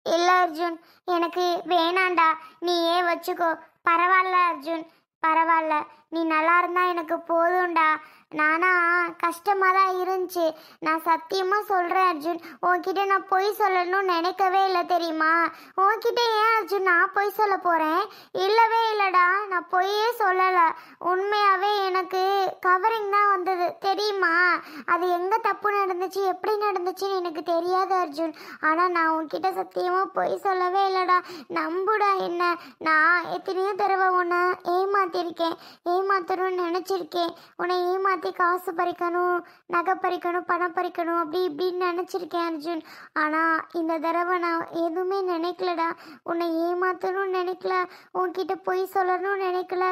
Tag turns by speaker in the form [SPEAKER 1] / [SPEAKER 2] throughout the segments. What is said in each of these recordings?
[SPEAKER 1] இல்ல அர்ஜுன், எனக்கு வேணாண்டா. நீயே வச்சுக்கோ. பரவாயில்ல அர்ஜுன், பரவாயில்ல. நீ நல்லா இருந்தா எனக்கு போதும்டா. நானா கஷ்டமா தான் இருந்துச்சு. நான் சத்தியமா சொல்றேன் அர்ஜுன், உன்கிட்ட நான் பொய் சொல்லணும்னு நினைக்கவே இல்லை தெரியுமா? உன்கிட்ட ஏன் அர்ஜுன் நான் பொய் சொல்ல போறேன்? இல்லவே இல்லடா, நான் பொய்யே சொல்லலை. உண்மையாவே எனக்கு கவரிங் தான் வந்தது தெரியுமா? அது எங்க தப்பு நடந்துச்சு, எப்படி நடந்துச்சுன்னு எனக்கு தெரியாது அர்ஜுன். ஆனா நான் உன்கிட்ட சத்தியமா பொய் சொல்லவே இல்லடா. நம்புடா என்ன. நான் எத்தனையோ தடவை உன்னை ஏமாத்திருக்கேன், ஏமாத்தணும்னு நினைச்சிருக்கேன். உன்னை ஏமாத்தி காசு பறிக்கணும், நகை பறிக்கணும், பணம் பறிக்கணும், அப்படி இப்படின்னு நினைச்சிருக்கேன் அர்ஜுன். ஆனா இந்த தடவை நான் எதுவுமே நினைக்கலடா. உன்னை ஏமாத்தணும்னு நினைக்கல, உன்கிட்ட பொய் சொல்லணும்னு நினைக்கல,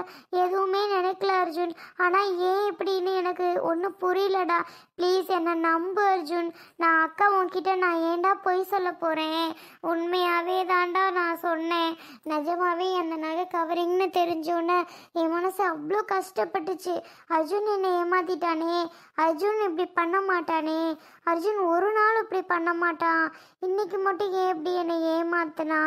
[SPEAKER 1] எதுவுமே நினைக்கல அர்ஜுன். ஆனா ஏன் இப்படின்னு எனக்கு ஒன்றும் புரியலடா. ப்ளீஸ் என்னை நம்பு அர்ஜுன். நான் அக்கா உன்கிட்ட நான் ஏன்டா பொய் சொல்ல போறேன்? உண்மையாவே தாண்டா நான் சொன்னேன். நிஜமாவே அந்த நகை கவரிங்னு தெரிஞ்சோன்னே என் மனசு அவ்வளோ கஷ்டப்பட்டுச்சு. அர்ஜுன் என்னை ஏமாத்திட்டானே, அர்ஜுன் இப்படி பண்ண மாட்டானே, அர்ஜுன் ஒரு நாள் இப்படி பண்ண மாட்டான். இன்னைக்கு மட்டும் ஏன் இப்படி என்னை ஏமாத்தினா,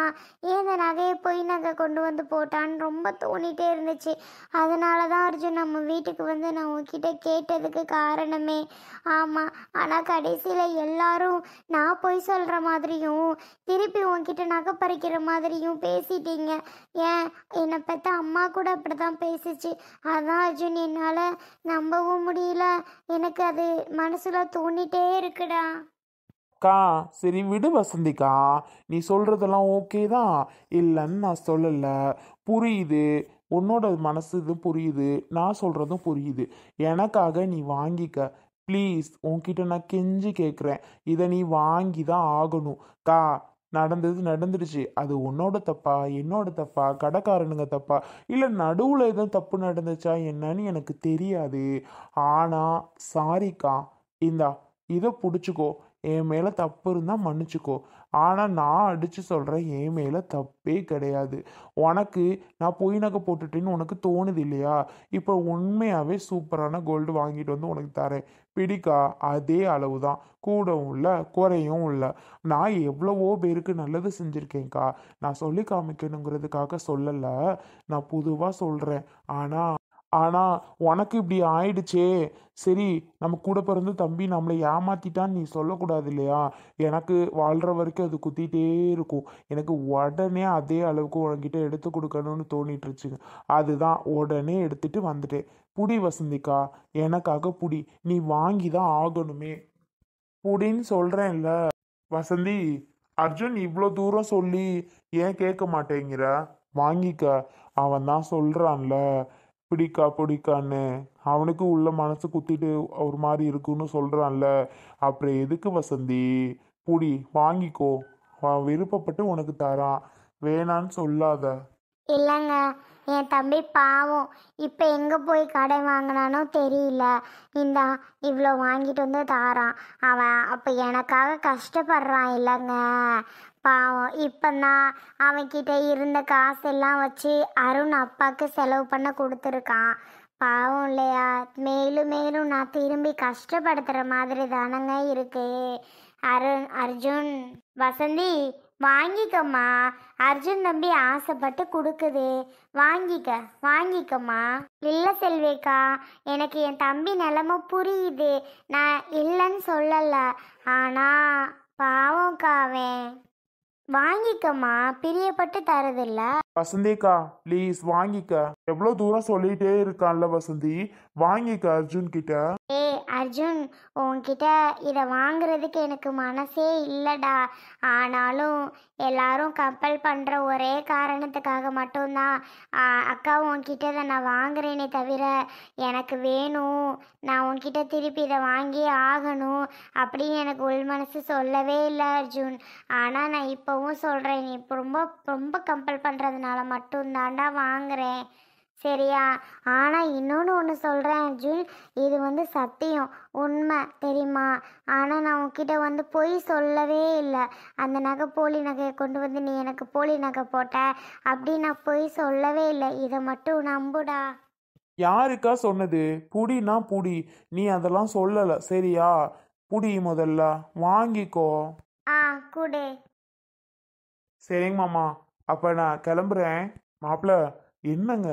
[SPEAKER 1] ஏன் இந்த நகையை பொய் நகை கொண்டு வந்து போட்டான்னு ரொம்ப தோணிட்டே இருந்துச்சு. அதனால தான் அர்ஜுன் நம்ம வீட்டுக்கு வந்து நான் உன்கிட்ட கேட்டதுக்கு காரணமே. ஆமாம், ஆனால் கடைசியில் எல்லாரும் நான் பொய் சொல்கிற மாதிரியும் திருப்பி உன்கிட்ட நகை பறிக்கிற மாதிரியும் பேசிட்டீங்க. ஏன் என்னை பெற்ற அம்மா கூட அப்படி தான் பேசிச்சு. அதான் அர்ஜுன் என்னால் நம்பவும் முடியல. எனக்கு அது மனசுல தோணிட்டே இருக்குடா.
[SPEAKER 2] அக்கா சரி விடு வசந்திக்கா, நீ சொல்றதெல்லாம் ஓகே தான், இல்லைன்னு நான் சொல்லலை. புரியுது, உன்னோட மனசு இது புரியுது, நான் சொல்றதும் புரியுது. எனக்காக நீ வாங்கிக்க ப்ளீஸ். உன்கிட்ட நான் கெஞ்சி கேட்குறேன், இதை நீ வாங்கி தான் ஆகணும். கா நடந்தது நடந்துடுச்சு. அது உன்னோட தப்பா, என்னோட தப்பா, கடைக்காரனுங்க தப்பா, இல்லை நடுவில் எதுவும் தப்பு நடந்துச்சா என்னன்னு எனக்கு தெரியாது. ஆனால் சாரிக்கா, இந்தா இதை பிடிச்சிக்கோ. என் மேலே தப்பு இருந்தால் மன்னிச்சுக்கோ. ஆனால் நான் அடித்து சொல்கிறேன், என் மேலே தப்பே கிடையாது. உனக்கு நான் பொய் நகை போட்டுட்டேன்னு உனக்கு தோணுது இல்லையா? இப்போ உண்மையாகவே சூப்பரான கோல்டு வாங்கிட்டு வந்து உனக்கு தரேன். பிடிக்கா? அதே அளவு தான், கூடவும் இல்லை குறையும் இல்லை. நான் எவ்வளவோ பேருக்கு நல்லது செஞ்சுருக்கேன்க்கா. நான் சொல்லி காமிக்கணுங்கிறதுக்காக சொல்லலை, நான் பொதுவாக சொல்கிறேன். ஆனால் உனக்கு இப்படி ஆயிடுச்சே. சரி, நம்ம கூட பிறந்து தம்பி நம்மளை ஏமாத்திட்டான்னு நீ சொல்லக்கூடாது இல்லையா? எனக்கு வாழ்கிற வரைக்கும் அது குத்திட்டே இருக்கும். எனக்கு உடனே அதே அளவுக்கு உனக்கிட்ட எடுத்து கொடுக்கணும்னு தோணிட்டுருச்சுங்க. அதுதான் உடனே எடுத்துட்டு வந்துட்டேன். புடி வசந்திக்கா, எனக்காக புடி. நீ வாங்கி தான் ஆகணுமே. புடின்னு சொல்கிறேன்ல வசந்தி. அர்ஜுன் இவ்வளோ தூரம் சொல்லி ஏன் கேட்க மாட்டேங்கிற? வாங்கிக்க. அவன் தான் சொல்கிறான்ல பிடிக்கா பிடிக்கான்னு. அவனுக்கு உள்ள மனசு குத்திட்டு ஒரு மாதிரி இருக்குன்னு சொல்கிறான்ல, அப்புறம் எதுக்கு வசந்தி? புடி, வாங்கிக்கோ. அவன் விருப்பப்பட்டு உனக்கு தரான், வேணான்னு சொல்லாத.
[SPEAKER 1] இல்லைங்க, என் தம்பி பாவம். இப்போ எங்கே போய் கடை வாங்கினானோ தெரியல. இந்தா இவ்வளோ வாங்கிட்டு வந்து தாரான். அவன் அப்போ எனக்காக கஷ்டப்படுறான் இல்லைங்க. பாவம். இப்போதான் அவன்கிட்ட இருந்த காசெல்லாம் வச்சு அருண் அப்பாவுக்கு செலவு பண்ண கொடுத்துருக்கான். பாவம் இல்லையா? மேலும் மேலும் நான் திரும்பி கஷ்டப்படுத்துகிற மாதிரி தானங்க இருக்கு. அர்ஜுன். வசந்தி, வாங்கிக்கம்மா. அர்ஜுன் தம்பி ஆசைப்பட்டு கொடுக்குது, வாங்கிக்க, வாங்கிக்கம்மா. இல்லை செல்வேக்கா, எனக்கு என் தம்பி நிலமை புரியுது, நான் இல்லைன்னு சொல்லலை. ஆனால் பாவம்க்கா அவன். வாங்கிக்கம்மா, பிரியப்பட்டு தரதில்ல.
[SPEAKER 2] வசந்திக்கா ப்ளீஸ் வாங்கிக்க. எவ்வளோ தூரம் சொல்லிட்டே இருக்கான்ல வசந்தி, வாங்கிக்க அர்ஜுன் கிட்ட.
[SPEAKER 1] அர்ஜுன், உன்கிட்ட இதை வாங்குறதுக்கு எனக்கு மனசே இல்லைடா. ஆனாலும் எல்லாரும் கம்பல் பண்ணுற ஒரே காரணத்துக்காக மட்டும்தான் அக்கா உன்கிட்ட இதை நான் வாங்குறேனே தவிர, எனக்கு வேணும், நான் உன்கிட்ட திருப்பி இதை வாங்கியே ஆகணும் அப்படின்னு எனக்கு உள் மனசு சொல்லவே இல்லை அர்ஜுன். ஆனால் நான் இப்போவும் சொல்கிறேன், நீ இப்போ ரொம்ப ரொம்ப கம்பல் பண்ணுறதுனால மட்டும்தான்டா வாங்குறேன், சரியா? ஆனால் இன்னொன்று ஒன்று சொல்கிறேன் அர்ஜுன், இது வந்து சத்தியம், உண்மை தெரியுமா? ஆனால் நான் உன்கிட்ட பொய் சொல்லவே இல்லை. அந்த நகை போலி நகையை கொண்டு வந்து நீ எனக்கு போலி நகை போட்ட அப்படி நான் பொய் சொல்லவே இல்லை. இதை மட்டும் நம்புடா.
[SPEAKER 2] யாருக்கா சொன்னது? புடினா புடி, நீ அதெல்லாம் சொல்லலை சரியா? புடி முதல்ல, வாங்கிக்கோ.
[SPEAKER 1] ஆ, குடு.
[SPEAKER 2] சரிங்க மாமா, அப்போ நான் கிளம்புறேன். மாப்பிள்ள, என்னங்க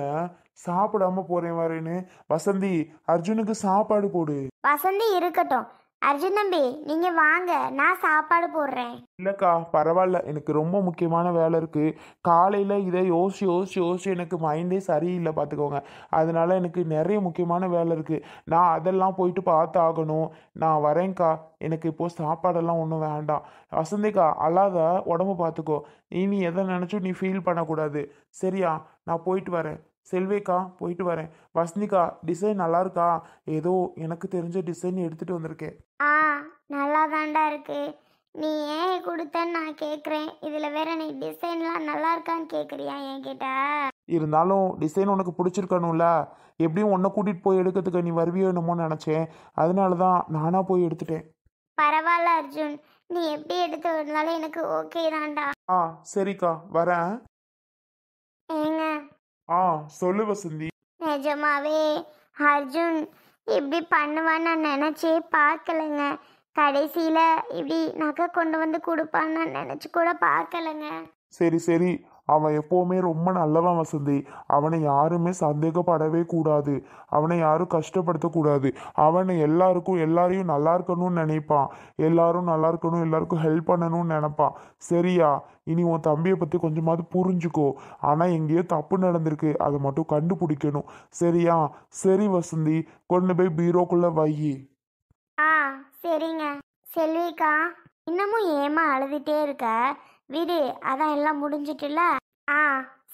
[SPEAKER 2] சாப்பிடாம போறேன் வரேன்னு? வசந்தி, அர்ஜுனுக்கு சாப்பாடு போடு.
[SPEAKER 1] வசந்தி இருக்கட்டும். அர்ஜுன் தம்பி நீங்க வாங்க, நான் சாப்பாடு போடுறேன்.
[SPEAKER 2] இல்லைக்கா, பரவாயில்ல, எனக்கு ரொம்ப முக்கியமான வேலை இருக்குது. காலையில் இதை யோசிச்சு யோசிச்சு யோசிச்சு எனக்கு மைண்டே சரியில்லை பார்த்துக்கோங்க. அதனால எனக்கு நிறைய முக்கியமான வேலை இருக்குது. நான் அதெல்லாம் போயிட்டு பார்த்து ஆகணும். நான் வரேன்க்கா. எனக்கு இப்போது சாப்பாடெல்லாம் ஒன்றும் வேண்டாம். வசந்திக்கா, அழாத, உடம்பு பார்த்துக்கோ. இனி எதை நினச்சும் நீ ஃபீல் பண்ணக்கூடாது. சரியா? நான் போயிட்டு வரேன். செல்வேக்கா, போயிட்டு வரேன். வசந்திக்கா, டிசைன் நல்லா இருக்கா? ஏதோ எனக்கு தெரிஞ்ச டிசைன் எடுத்துகிட்டு வந்திருக்கேன்.
[SPEAKER 1] ஆ, நல்லா தாண்டா இருக்கு. நீ ஏன் கொடுத்தன்னு நான் கேட்குறேன். இதில் வேற நீ டிசைன்லாம் நல்லா இருக்கான்னு கேட்குறியா என்கிட்ட?
[SPEAKER 2] இருந்தாலும் டிசைன் உனக்கு பிடிச்சிருக்கணும்ல. எப்படியும் உன்னை கூட்டிகிட்டு போய் எடுக்கிறதுக்கு நீ வருவியோ என்னமோன்னு நினச்சேன். அதனால தான் நானாக போய் எடுத்துட்டேன்.
[SPEAKER 1] பரவாயில்ல அர்ஜுன், நீ எப்படி எடுத்து வந்தாலும் எனக்கு ஓகே தான்டா.
[SPEAKER 2] ஆ, சரிக்கா, வரேன்.
[SPEAKER 1] ஏங்க,
[SPEAKER 2] ஆ, சொல்லு வசந்தி.
[SPEAKER 1] நிஜமாவே அர்ஜுன் இப்படி பண்ணுவான்னு நான் நினச்சே பார்க்கலங்க. கடைசியில் இப்படி நகை கொண்டு வந்து கொடுப்பான்னு நான் நினச்சி கூட பார்க்கலங்க.
[SPEAKER 2] சரி சரி, அவன் எப்போவுமே ரொம்ப நல்லவன் வசந்தி. அவனை யாருமே சந்தேகப்படவே கூடாது. அவனை யாரும் கஷ்டப்படுத்தக்கூடாது. அவனை எல்லாரையும் நல்லா இருக்கணும்னு நினைப்பான். எல்லாரும் நல்லா இருக்கணும், எல்லாருக்கும் ஹெல்ப் பண்ணணும்னு நினைப்பான். சரியா? இனி உன் தம்பியை பற்றி கொஞ்சமாவது புரிஞ்சுக்கோ. ஆனால் எங்கேயோ தப்பு நடந்திருக்கு, அதை மட்டும் கண்டுபிடிக்கணும். சரியா? சரி வசந்தி, கொண்டு போய் பீரோக்குள்ளே வை.
[SPEAKER 1] ஆ, சரிங்க. செல்விக்கா, இன்னமும் ஏமா அழுதுகிட்டே இருக்க? விடு, அதான் எல்லாம் முடிஞ்சிட்டுல. ஆ,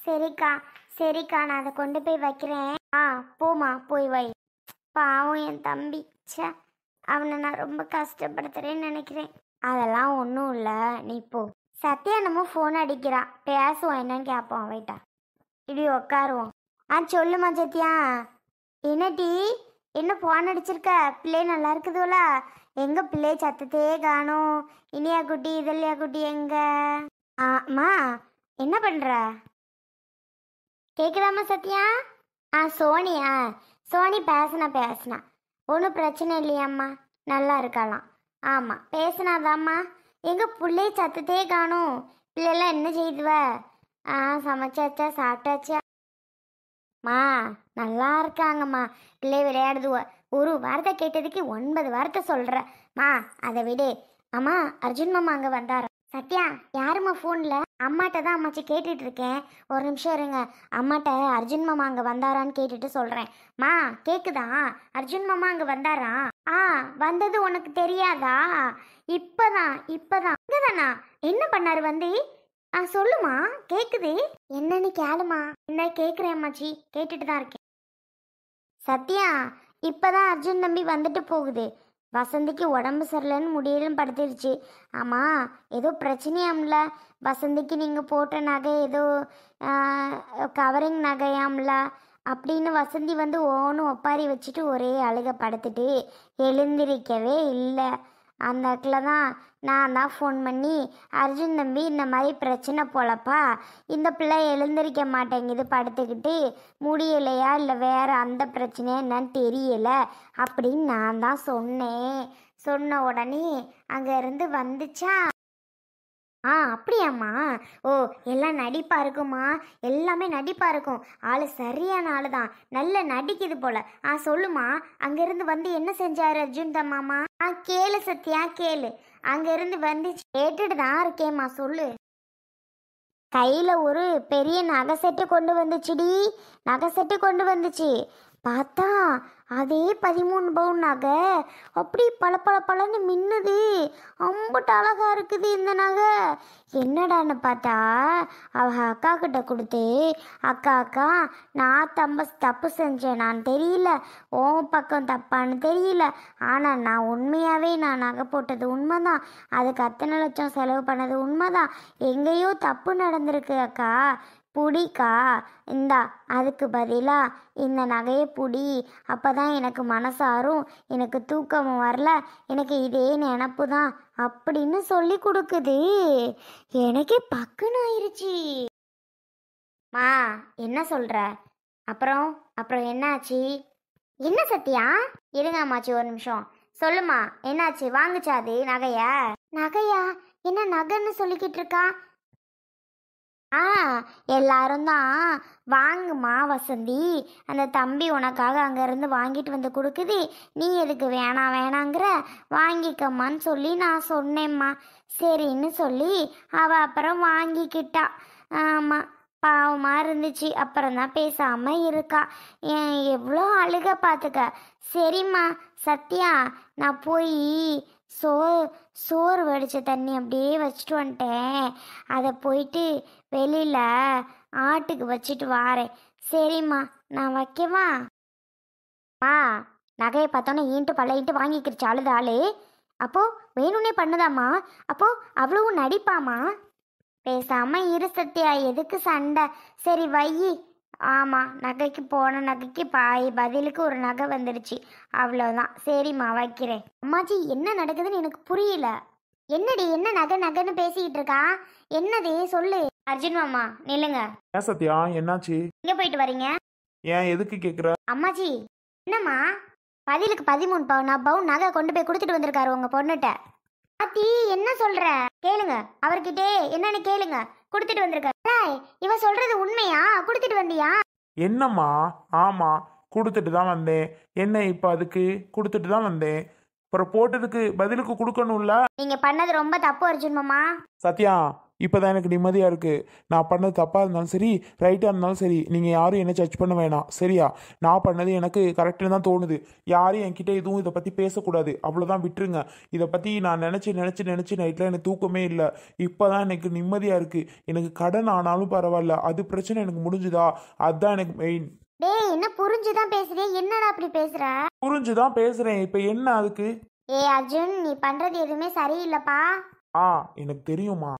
[SPEAKER 1] சரிக்கா. சரிக்கா, நான் அதை கொண்டு போய் வைக்கிறேன். ஆ, போமா, போய் வை. பாவம் என் தம்பி. ச்சே, அவனை நான் ரொம்ப கஷ்டப்படுத்துறேன்னு நினைக்கிறேன். அதெல்லாம் ஒன்றும் இல்லை, நீ போ. சத்யா நம்ம ஃபோன் அடிக்கிறான், பேசுவோம், என்னன்னு கேட்போம். வைட்டா, இப்படி உட்காருவோம். ஆ, சொல்லுமா சத்யா. என்னடி, என்ன ஃபோன் அடிச்சிருக்க? பிள்ளை நல்லா இருக்குதுல? எங்க பிள்ளை சத்தத்தே காணோம். இனியா குட்டி, இதழியா குட்டி எங்க? அம்மா, என்ன பண்ற? கேக்குதாம்மா சத்யா? ஆ, சோனியா? சோனி பேசுனா ஒன்றும் பிரச்சனை இல்லையாம்மா, நல்லா இருக்கலாம். ஆமாம், பேசுனாதாம்மா. எங்க பிள்ளை சத்தத்தே காணோம். பிள்ளைலாம் என்ன செய்துவ? ஆ, சமைச்சாச்சா, சாப்பிட்டாச்சா? மா, நல்லா இருக்காங்கம்மா. பிள்ளை விளையாடுதுவ. ஒரு வார்த்தை கேட்டதுக்கு 9 வார்த்தை சொல்கிற. மா, அதை விடு. அம்மா, அர்ஜுன் மாமா அங்கே வந்தார. சத்யா, யாரும்மா ஃபோனில்? அம்மாட்ட தான் அம்மாச்சி கேட்டுட்டு இருக்கேன். ஒரு நிமிஷம் இருங்க. அம்மாட்ட அர்ஜுன் மாமா அங்கே வந்தாரான்னு கேட்டுட்டு சொல்கிறேன். மா, கேட்குதா? அர்ஜுன் மாமா அங்கே வந்தாரா? ஆ, வந்தது உனக்கு தெரியாதா? இப்போதான் இங்கதானா? என்ன பண்ணாரு வந்து? ஆ, சொல்லுமா, கேக்குது. என்னன்னு கேளுமா. என்ன கேட்குறேன் அம்மாச்சி, கேட்டுட்டு தான் இருக்கேன். சத்யா, இப்போதான் அர்ஜுன் தம்பி வந்துட்டு போகுது. வசந்திக்கு உடம்பு சரியில்லைன்னு முடியலும் படுத்துருச்சு. ஆமாம், ஏதோ பிரச்சனையாம்ல. வசந்திக்கு நீங்கள் போட்ட நகை ஏதோ கவரிங் நகையாம்ல அப்படின்னு வசந்தி வந்து ஓனும் ஒப்பாரி வச்சுட்டு ஒரே அழுக படுத்துட்டு எழுந்திரிக்கவே இல்லை. அந்த இடத்துல தான் நான் தான் ஃபோன் பண்ணி, அர்ஜுன் தம்பி இந்த மாதிரி பிரச்சனை போலப்பா, இந்த பிள்ளை எழுந்திரிக்க மாட்டேங்குது, படுத்துக்கிட்டு முடியலையா இல்லை வேற அந்த பிரச்சனையா என்னன்னு தெரியலை அப்படின்னு நான் தான் சொன்னேன். சொன்ன உடனே அங்கேருந்து வந்துச்சா. ஆ, அப்படியாம்மா? ஓ, எல்லாம் நடிப்பாக இருக்குமா? எல்லாமே நடிப்பாக இருக்கும். ஆள் சரியான ஆள் தான், நல்ல நடிக்குது போல. ஆ, சொல்லுமா, அங்கேருந்து வந்து என்ன செஞ்சாரு அர்ஜுன் மாமா? ஆ, கேளு சத்யா, கேளு. அங்கேருந்து வந்து கேட்டுட்டு தான் இருக்கேம்மா, சொல்லு. கையில் ஒரு பெரிய நகை செட்டு கொண்டு வந்துச்சுடி. நகை செட்டு கொண்டு வந்துச்சு. பார்த்தா அதே 13 பவுன் நகை அப்படி பளபளன்னு மின்னுது. அம்புட்டு அழகா இருக்குது இந்த நகை. என்னடான்னு பார்த்தா அவ அக்கா கிட்ட கொடுத்து, அக்கா நான் தப்பு செஞ்சேன், நான் தெரியல, உன் பக்கம் தப்பான்னு தெரியல, ஆனால் நான் உண்மையாகவே நான் நகை போட்டது உண்மைதான், அதுக்கு அத்தனை லட்சம் செலவு பண்ணது உண்மைதான், எங்கேயோ தப்பு நடந்திருக்கு அக்கா, புடிக்கா, இந்தா அதுக்கு பதிலாக இந்த நகையை புடி, அப்போ தான் எனக்கு மனசாரும், எனக்கு தூக்கமும் வரல, எனக்கு இதே நினப்பு தான் அப்படின்னு சொல்லி கொடுக்குது. எனக்கே பக்குன்னு ஆயிடுச்சு. மா, என்ன சொல்கிற? அப்புறம் என்னாச்சு? என்ன சத்யா? இருங்க அம்மாச்சி, ஒரு நிமிஷம். சொல்லுமா, என்னாச்சு? வாங்குச்சா அது நகையா? என்ன நகைன்னு சொல்லிக்கிட்டு இருக்கா? ஆ எல்லாரும் தான் வாங்குமா வசந்தி, அந்த தம்பி உனக்காக அங்கேருந்து வாங்கிட்டு வந்து கொடுக்குது, நீ எதுக்கு வேணாம் வேணாங்கிற, வாங்கிக்கம்மான்னு சொல்லி நான் சொன்னேம்மா. சரின்னு சொல்லி அவள் அப்புறம் வாங்கிக்கிட்டா. ஆமாம், பாவமாக இருந்துச்சு. அப்புறம் தான் பேசாமல் இருக்கா. ஏன் எவ்வளோ அழுக பார்த்துக்க. சரிம்மா சத்யா, நான் போய் சோ சோறு வடித்த தண்ணி அப்படியே வச்சுட்டு வந்துட்டேன். அதை போயிட்டு வெளியில் ஆட்டுக்கு வச்சுட்டு வாரேன். சரிம்மா, நான் வைக்கவா? நகையை பார்த்தோன்னே ஈன்ட்டு பழையிட்டு வாங்கிக்கிருச்சு அழுத ஆளு. அப்போ வேணும்னே பண்ணுதாம்மா? அப்போ அவ்வளவும் நடிப்பாமா? பேசாம இரு சத்யா, எதுக்கு சண்டை? சரி வையி. ஆமாம், நகைக்கு போன நகைக்கு பதிலுக்கு ஒரு நகை வந்துடுச்சு, அவ்வளோதான். சரிம்மா வைக்கிறேன். அம்மாச்சி, என்ன நடக்குதுன்னு எனக்கு புரியல. என்னடி, என்ன நகை நகைன்னு பேசிக்கிட்டு இருக்கா? என்னது சொல்லு. அர்ஜுன் மாமா நில்லுங்க.
[SPEAKER 2] ஏன் சத்யா, என்னாச்சு?
[SPEAKER 1] எங்கே போயிட்டு வரீங்க?
[SPEAKER 2] ஏன் எதுக்கு கேட்குற?
[SPEAKER 1] அம்மாச்சி, என்னம்மா பதிலுக்கு 13 பவுன் நகை கொண்டு போய் கொடுத்துட்டு வந்திருக்காரு உங்க பொண்ணுட்ட. ஆத்தி, என்ன சொல்ற? கேளுங்க, அவர்கிட்டே என்னன்னு கேளுங்க. கொடுத்துட்டு வந்திருக்காரு. இவ சொல்றது உண்மையா? கொடுத்துட்டு வந்தியா?
[SPEAKER 2] என்னம்மா? ஆமாம், கொடுத்துட்டு தான் வந்தேன். என்ன இப்போ அதுக்கு? கொடுத்துட்டு தான் வந்தேன். அப்புறம் போட்டதுக்கு பதிலுக்கு கொடுக்கணும்ல.
[SPEAKER 1] நீங்க பண்ணது ரொம்ப தப்பு அர்ஜுன் மாமா.
[SPEAKER 2] சத்யா, இப்போதான் எனக்கு நிம்மதியாக இருக்குது. நான் பண்ணது தப்பாக இருந்தாலும் சரி, ரைட்டாக இருந்தாலும் சரி, நீங்கள் யாரும் என்ன ஜட்ஜ் பண்ண வேணாம், சரியா? நான் பண்ணது எனக்கு கரெக்டுன்னு தான் தோணுது. யாரும் என்கிட்ட எதுவும் இதை பற்றி பேசக்கூடாது, அவ்வளோதான், விட்டுருங்க. இதை பற்றி நான் நினச்சி நைட்டில் எனக்கு தூக்கமே இல்லை. இப்போ தான் எனக்கு நிம்மதியாக இருக்குது. எனக்கு கடன் ஆனாலும் பரவாயில்ல, அது பிரச்சனை எனக்கு முடிஞ்சுதா, அதுதான் எனக்கு மெயின்.
[SPEAKER 1] டேய், என்ன புரிஞ்சுதான் பேசுறியா? என்னடா அப்படி பேசுற?
[SPEAKER 2] புரிஞ்சுதான் பேசுகிறேன். இப்போ என்ன அதுக்கு?
[SPEAKER 1] அர்ஜுன், நீ பண்றது எதுவுமே சரியில்லைப்பா.
[SPEAKER 2] எனக்கு தெரியுமா,